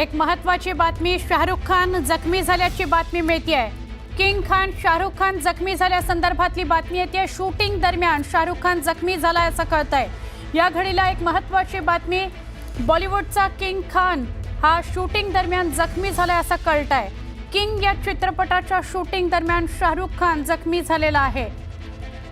एक महत्त्वाची बातमी, शाहरुख खान जखमी झाल्याची बातमी मिळतेय। किंग खान शाहरुख खान जखमी झाल्यासंदर्भातली बातमी येते। शूटिंग दरम्यान शाहरुख खान जखमी झाला असं कळतंय। या घडीला एक महत्त्वाची बातमी, बॉलिवूडचा किंग खान हा शूटिंग दरम्यान जखमी झाला असं कळतंय। किंग या चित्रपटाच्या शूटिंग दरम्यान शाहरुख खान जखमी झालेला आहे।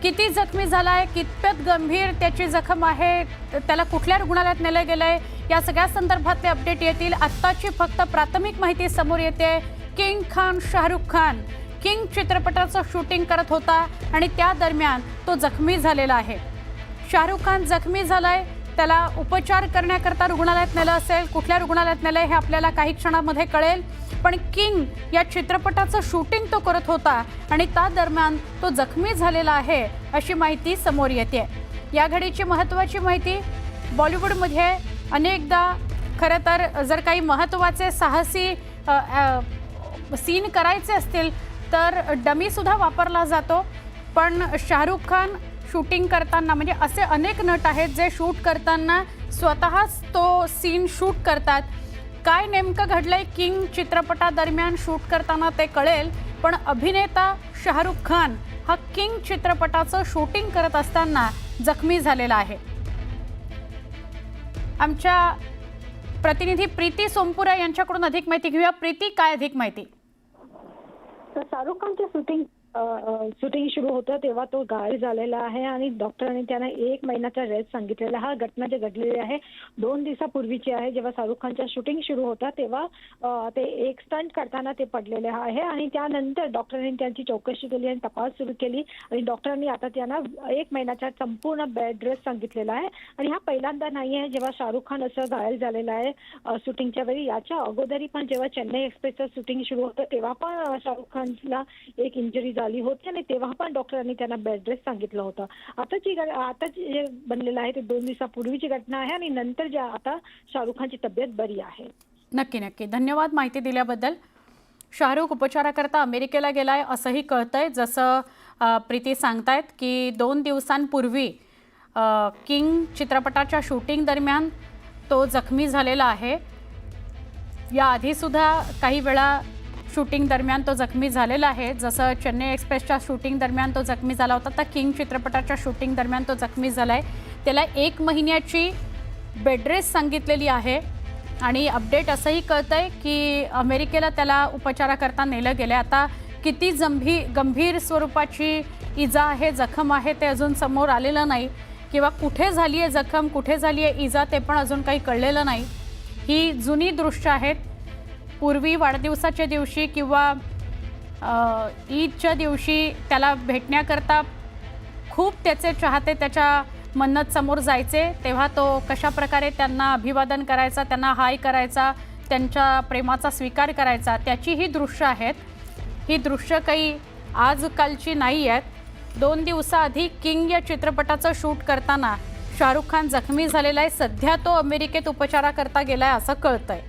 किती जखमी झालाय, कितपत गंभीर त्याची जखम आहे, त्याला कुठल्या रुग्णालयात नेले गेलंय, या सगळ्या संदर्भातले अपडेट येतील। आत्ताची फक्त प्राथमिक माहिती समोर येते। किंग खान शाहरुख खान किंग चित्रपटाचं शूटिंग करत होता आणि त्या दरम्यान तो जखमी झालेला आहे। शाहरुख खान जखमी झालाय, त्याला उपचार करण्याकरता रुग्णालयात नेलं असेल। कुठल्या रुग्णालयात नेलंय हे आपल्याला काही क्षणांमध्ये कळेल। पण किंग या चित्रपटाचं शूटिंग तो करत होता आणि त्या दरम्यान तो जखमी झालेला आहे अशी माहिती समोर येते। या घडीची महत्त्वाची माहिती, बॉलिवूडमध्ये अनेकदा खरं तर जर काही महत्त्वाचे साहसी सीन करायचे असतील तर डमी सुद्धा वापरला जातो। पण शाहरुख खान शूटिंग करताना, म्हणजे असे अनेक नट आहेत जे शूट करताना स्वतःच तो सीन शूट करतात। काय नेमकं घडलंय किंग चित्रपटादरम्यान शूट करताना ते कळेल। पण अभिनेता शाहरुख खान हा किंग चित्रपटाचं शूटिंग करत असताना जखमी झालेला आहे। आमच्या प्रतिनिधी प्रीती सोमपुरा यांच्याकडून अधिक माहिती घेऊया। प्रीती, काय अधिक माहिती? तर शाहरुख खानचं शूटिंग सुरू होतं तेव्हा तो घायल झालेला आहे आणि डॉक्टरांनी त्यांना 1 महिन्याचा रेस्ट सांगितलेला। हा घटना जी घडलेली आहे 2 दिवसापूर्वीची आहे। जेव्हा शाहरुख खानचा शूटिंग सुरू होता तेव्हा ते एक स्टंट करताना ते पडलेले आहे आणि त्यानंतर डॉक्टरांनी त्यांची चौकशी केली आणि तपास सुरू केली आणि डॉक्टरांनी आता त्यांना 1 महिन्याचा संपूर्ण बेड रेस्ट सांगितलेला आहे। आणि हा पहिल्यांदा नाही आहे जेव्हा शाहरुख खान असं घायल झालेला आहे शूटिंगच्या वेळी। याच्या अगोदरी पण जेव्हा चेन्नई एक्सप्रेसचं शूटिंग सुरू होतं तेव्हा पण शाहरुख खानला एक इंजरी झाली होती आणि तेव्हा पण डॉक्टरांनी त्यांना बेड रेस्ट सांगितलं होतं। आता जे बनलेलं आहे ते 2 दिवसापूर्वीची घटना आहे आणि नंतर आता शाहरुख खानची तब्येत बरी आहे। नक्की धन्यवाद माहिती दिल्याबद्दल। शाहरुख उपचाराकरता अमेरिकेला गेलाय असंही कळतंय। जसं प्रीती सांगतायत की 2 दिवसांपूर्वी किंग चित्रपटाच्या शूटिंग दरम्यान तो जखमी झालेला आहे। याआधी सुद्धा काही वेळा शूटिंग दरम्यान तो जखमी झालेला आहे। जसं चेन्नई एक्सप्रेसच्या शूटिंग दरम्यान तो जखमी झाला होता, तर किंग चित्रपटाच्या शूटिंग दरम्यान तो जखमी झालाय। त्याला 1 महिन्याची बेड रेस्ट सांगितलेली आहे आणि अपडेट असंही कळतंय की अमेरिकेला त्याला उपचाराकरता नेलं गेलं। आता किती गंभीर स्वरूपाची इजा आहे, जखम आहे ते अजून समोर आलेलं नाही, किंवा कुठे झाली आहे जखम, कुठे झाली आहे इजा ते पण अजून काही कळलेलं नाही। ही जुनी दृश्य आहेत। पूर्वी वाढदिवसाच्या दिवशी किंवा ईदच्या दिवशी त्याला भेटण्याकरता खूप त्याचे चाहते त्याच्या मन्नत समोर जायचे, तेव्हा तो कशा प्रकारे त्यांना अभिवादन करायचा, त्यांना हाय करायचा, त्यांच्या प्रेमाचा स्वीकार करायचा, त्याची ही दृश्य आहेत। ही दृश्य काही आजकालची नाही आहेत। 2 दिवसाआधी किंग या चित्रपटाचं शूट करताना शाहरुख खान जखमी झालेला आहे। सध्या तो अमेरिकेत उपचाराकरता गेलाय असं कळतंय।